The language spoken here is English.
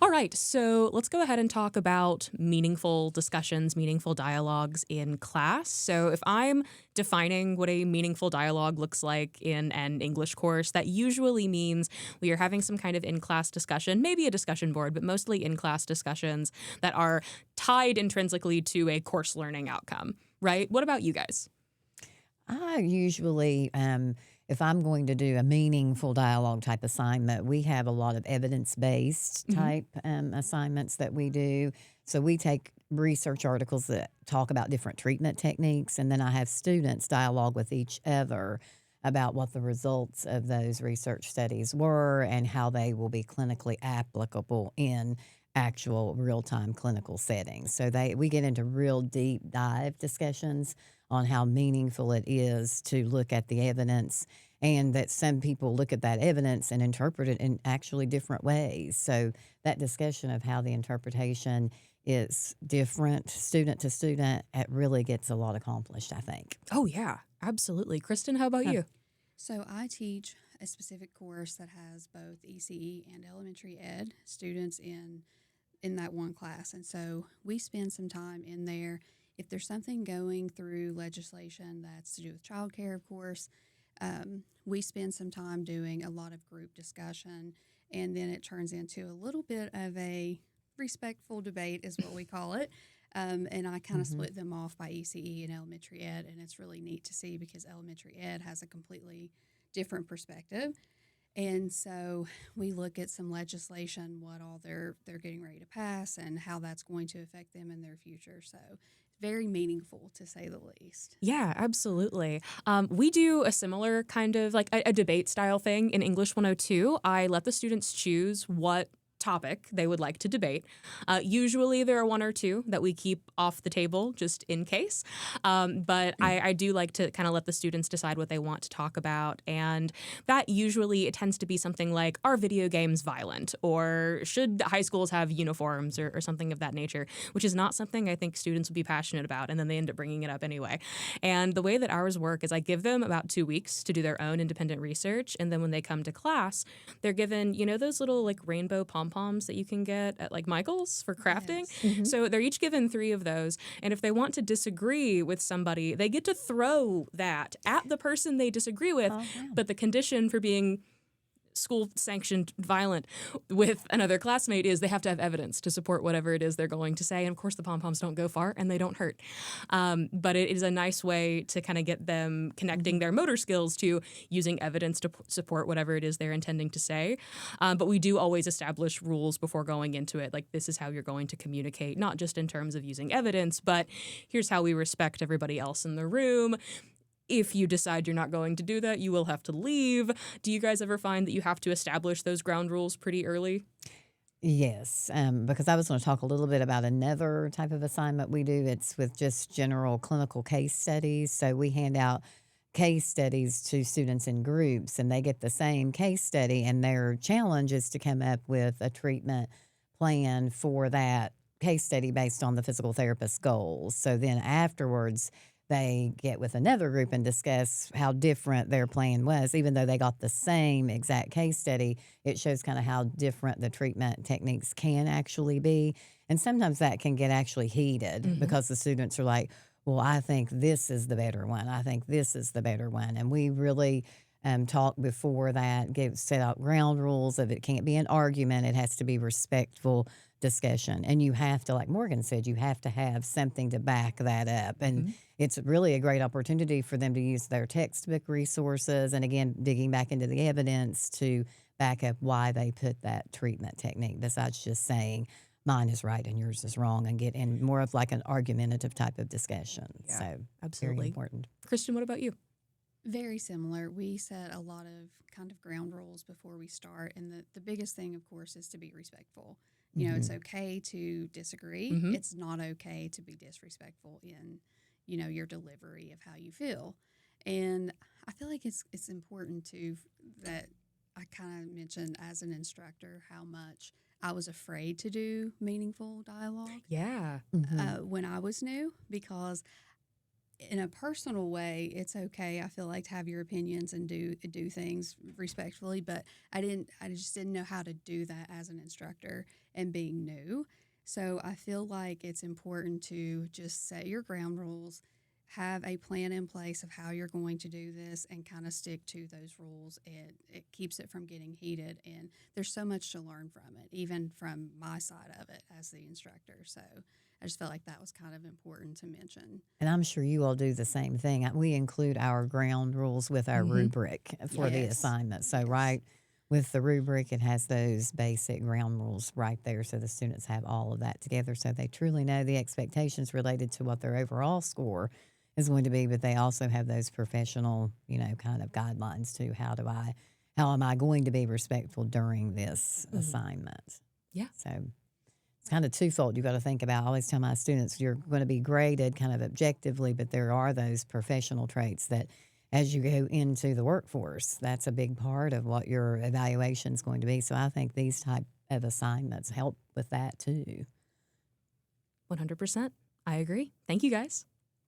All right, so let's go ahead and talk about meaningful discussions, meaningful dialogues in class. So if I'm defining what a meaningful dialogue looks like in an English course, that usually means we are having some kind of in-class discussion, maybe a discussion board, but mostly in-class discussions that are tied intrinsically to a course learning outcome, right? What about you guys? I usually, if I'm going to do a meaningful dialogue type assignment, we have a lot of evidence based Mhm. type assignments that we do. So we take research articles that talk about different treatment techniques, and then I have students dialogue with each other about what the results of those research studies were and how they will be clinically applicable in actual real-time clinical settings. So we get into real deep dive discussions on how meaningful it is to look at the evidence, and that some people look at that evidence and interpret it in actually different ways. So that discussion of how the interpretation is different student to student, it really gets a lot accomplished, I think. Oh, yeah, absolutely. Kristen, how about you? So I teach a specific course that has both ECE and elementary ed students in that one class. And so we spend some time in there. If there's something going through legislation that's to do with childcare, of course, we spend some time doing a lot of group discussion, and then it turns into a little bit of a respectful debate, is what we call it. And I kind of Mhm. split them off by ECE and elementary ed, and it's really neat to see because elementary ed has a completely different perspective. And so we look at some legislation, what all they're getting ready to pass, and how that's going to affect them in their future. So very meaningful to say the least. Yeah, absolutely. We do a similar kind of like a debate style thing in English 102. I let the students choose what topic they would like to debate. Usually there are one or two that we keep off the table just in case. But I do like to kind of let the students decide what they want to talk about. And that usually it tends to be something like, are video games violent? Or should high schools have uniforms or something of that nature, which is not something I think students would be passionate about. And then they end up bringing it up anyway. And the way that ours work is I give them about 2 weeks to do their own independent research. And then when they come to class, they're given, those little like rainbow pom-poms that you can get at like Michael's for crafting. Yes. Mhm. So they're each given 3 of those. And if they want to disagree with somebody, they get to throw that at the person they disagree with. Oh, wow. But the condition for being school sanctioned violent with another classmate is they have to have evidence to support whatever it is they're going to say. And of course, the pom poms don't go far and they don't hurt. But it is a nice way to kind of get them connecting their motor skills to using evidence to support whatever it is they're intending to say. But we do always establish rules before going into it. Like, this is how you're going to communicate, not just in terms of using evidence, but here's how we respect everybody else in the room. If you decide you're not going to do that, you will have to leave. Do you guys ever find that you have to establish those ground rules pretty early? Yes, because I was going to talk a little bit about another type of assignment we do. It's with just general clinical case studies. So we hand out case studies to students in groups, and they get the same case study, and their challenge is to come up with a treatment plan for that case study based on the physical therapist's goals. So then afterwards, they get with another group and discuss how different their plan was, even though they got the same exact case study. It shows kind of how different the treatment techniques can actually be. And sometimes that can get actually heated because the students are like, well, I think this is the better one. I think this is the better one. And we really talk before that, set out ground rules of it can't be an argument. It has to be respectful discussion. And you have to, like Morgan said, you have to have something to back that up. And it's really a great opportunity for them to use their textbook resources. And again, digging back into the evidence to back up why they put that treatment technique, besides just saying mine is right and yours is wrong, and get in more of like an argumentative type of discussion. Yeah, So very absolutely. important. Kristen, what about you? Very similar. We set a lot of kind of ground rules before we start. And the biggest thing, of course, is to be respectful. It's okay to disagree. Mhm. It's not okay to be disrespectful in, your delivery of how you feel. And I feel like it's important too that I kind of mentioned as an instructor how much I was afraid to do meaningful dialogue Yeah. Mhm. when I was new, because in a personal way, it's okay. I feel like to have your opinions and do things respectfully, but I just didn't know how to do that as an instructor and being new. So I feel like it's important to just set your ground rules, have a plan in place of how you're going to do this, and kind of stick to those rules. It keeps it from getting heated, and there's so much to learn from it, even from my side of it as the instructor. So I just felt like that was kind of important to mention. And I'm sure you all do the same thing. We include our ground rules with our rubric for the Yes. assignment. So, Yes. right with the rubric, it has those basic ground rules right there. So the students have all of that together. So they truly know the expectations related to what their overall score is going to be. But they also have those professional, kind of guidelines to how am I going to be respectful during this assignment? Yeah. So it's kind of twofold. You got to think about. I always tell my students, you're going to be graded kind of objectively, but there are those professional traits that, as you go into the workforce, that's a big part of what your evaluation is going to be. So I think these type of assignments help with that too. 100%. I agree. Thank you guys.